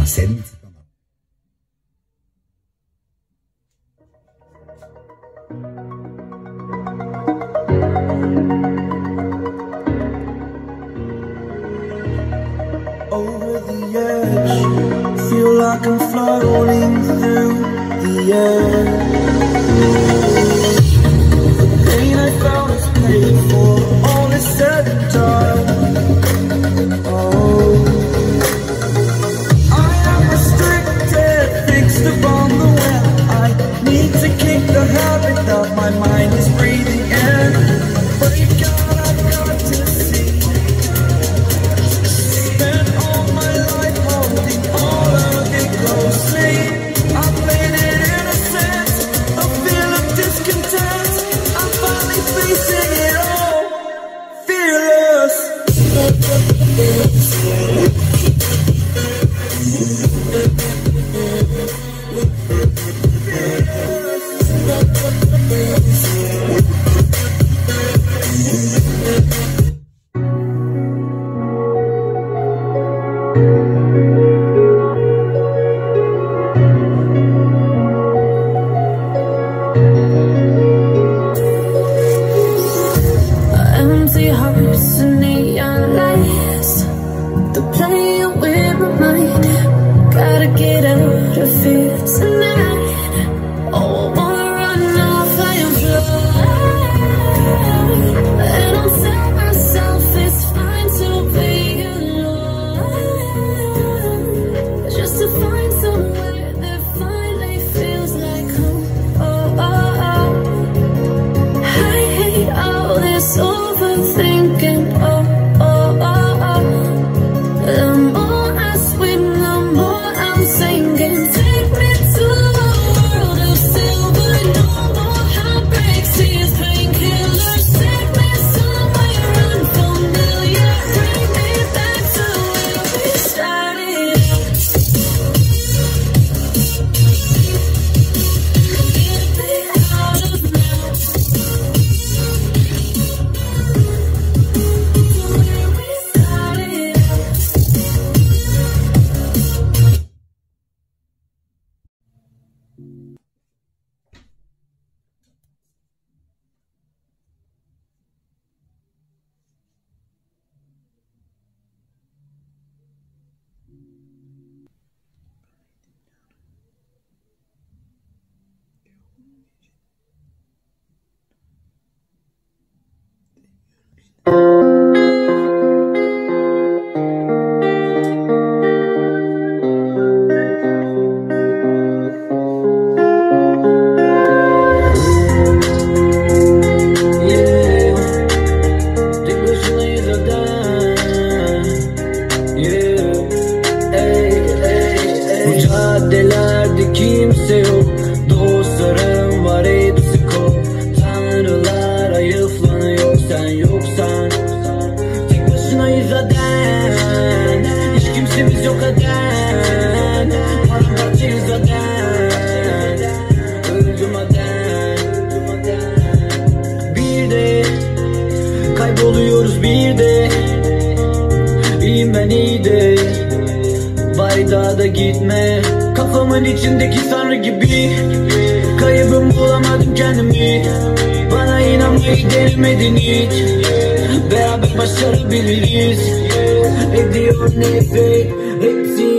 ama senin tıkama. Over the edge, feel like I'm floating through the air. The pain I found is paid for, all is said and done. Oh, I am restricted, fixed upon the web. I need to kick the habit that my mind is breathing in. Break out, I've got to see. Spent all my life holding all of it closely. I played it innocent, a feel of discontent. I'm finally facing it all, fearless. Empty hearts and neon lights, they're playing with my mind. Gotta get out of here tonight. Oh, I wanna run off and fly. And I'll tell myself it's fine to be alone, just to find somewhere that finally feels like home. Oh, oh, oh. I hate all this overthinking. Oh, oh, oh, oh. The more I swim, the more I'm sinking. Take me to a world of silver, no more heartbreaks, tears, painkillers. Take me somewhere unfamiliar, bring me back to where we started. Get me out of now, to where we started. Bu caddelerde kimse yok, dostlarım var hepsi kop. Tanrılar ayıflanıyor sen yoksan. Tek başınayız zaten, hiç kimsemiz yok zaten. Paramparçayız zaten, öldüm zaten. Bir de kayboluyoruz bir de. İyiyim ben iyi de, bari daha da gitme. Kafamın içindeki tanrı gibi, kaybım bulamadım kendimi. Bana inanmayı denemedin hiç, beraber başarabiliriz. Ediyor nefret, hepsi